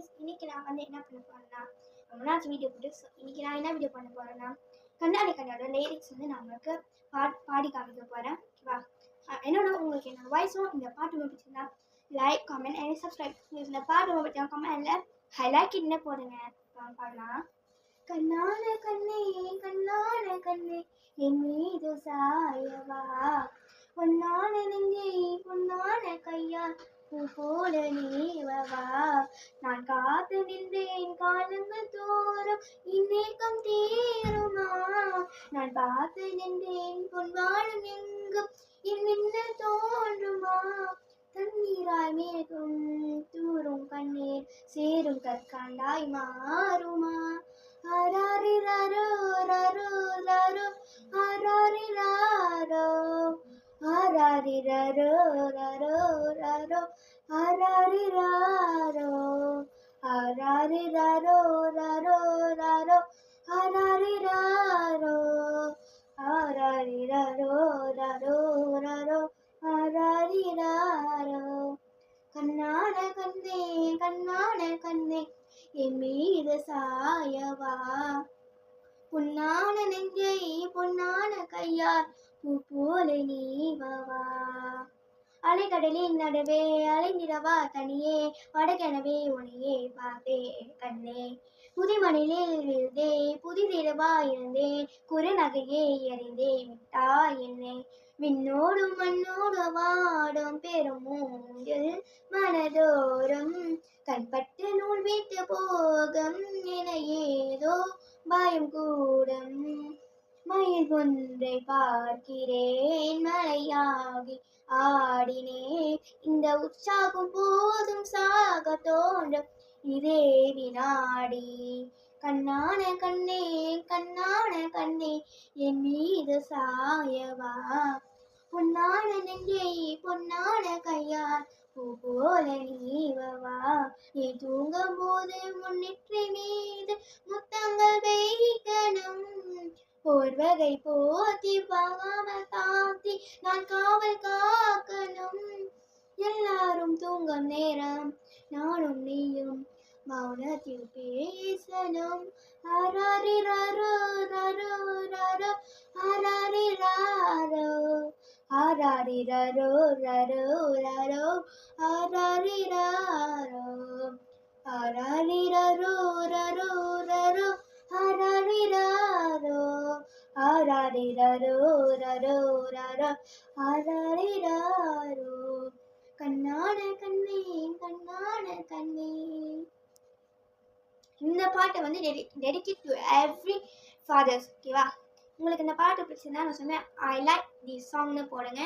Guys, இன்னைக்கு நான் வந்து என்ன பண்ண போறேன்னா, ரொம்ப நாள் வீடியோ போட்டு இன்னைக்கு நான் என்ன வீடியோ பண்ண போறேன்னா, கண்ணாடி கண்ணோட லிரிக்ஸ் வந்து நான் உங்களுக்கு பாடி காமிக்க போறேன். ஓகேவா? என்னோட உங்களுக்கு என்னோட வாய்ஸும் இந்த பாட்டு ரொம்ப பிடிச்சிருந்தா லைக், கமெண்ட் அண்ட் சப்ஸ்கிரைப். இந்த பாட்டு ரொம்ப பிடிச்சா கமெண்ட்ல ஹைலைட் என்ன போடுங்க. பாடலாம். கண்ணான கண்ணே கண்ணான கண்ணே என் மீது சாயவா, பொன்னான நெஞ்சை பொன்னான கையால் பூ போல நீவவா, நான் காத்து நின்றேன் காலங்கள் தோறும் இந்நேக்கம் தீருமா, நான் பார்த்து நின்றேன் பொன்வாழும் எங்கும் இந்நின்னல் தோன்றுமா, தண்ணீராய் மேகம் தூரும் கண்ணீர் சேரும் கற்காண்டாய் மாறுமா, ஆராரிராரோ ராரோ ராரோ ஆராரிராரோ ஆராரிராரோ ராரோ ராரோ ஆராரிராரோ ஆராரிராரோ ராரோ ராரோ ஆராரிராரோ ஆராரிராரோ ராரோ ராரோ ஆராரிராரோ. கண்ணான கண்ணே கண்ணான கண்ணே என் மீது சாயவா, பொன்னான நெஞ்சை பொன்னான கையால் பூ போல நீவவா, அலைக்கடலின் நடுவே அலைந்திடவா தனியே, வடக்கெனவே உனையே பார்த்தேன் கண்ணே, புதிமணிலில் விழுந்தே புதிதிரவா இருந்தேன், குறுநகையே எறிந்தே விட்டா என்னே, விண்ணோடும் மண்ணோடு வாடும் பெரும் மூங்கில் மனதோறும் கண்பட்டு நூல் விட்டு போகும் என ஏதோ பயம் கூடும், மயில் ஒன்றை பார்க்கிறேன் மலையாகி ஆடினேன், இந்த உற்சாகம் போதும் சாக தோன்றும் இதே வினாடி, கண்ணான கண்ணே கண்ணான கண்ணே என் மீது சாயவா, பொன்னான நெஞ்சை பொன்னான கையால் பூ போல நீவவா, நீ தூங்கும் போது முன்னிற்றை மீது முத்தங்கள் வைக்கணும், போர்வகை போத்தி பாகாமல் தாத்தி நான் காவல் காக்கணும், எல்லாரும் தூங்கும் நேரம் நானும் நீயும் மௌனத்தில் பேசணும், ஆராரிராரோ ராரோ ராரோ ஆராரிராரோ ஆராரிராரோ ராரோ ராரோ ஆராரிராரோ ஆராரிராரோ ராரோ ராரோ ஆராரிராரோ ஆராரிராரோ ராரோ ராரோ ஆராரிராரோ. கண்ணான கண்ணே கண்ணான கண்ணே. இந்த பாட்டை வந்து டெடிகேட் டு எவ்ரி ஃபாதர்ஸ். ஓகேவா? உங்களுக்கு இந்த பாட்டு பிடிச்சிருந்தா நான் சொன்னேன் ஐ லைக் தி சாங்னு போடுங்க.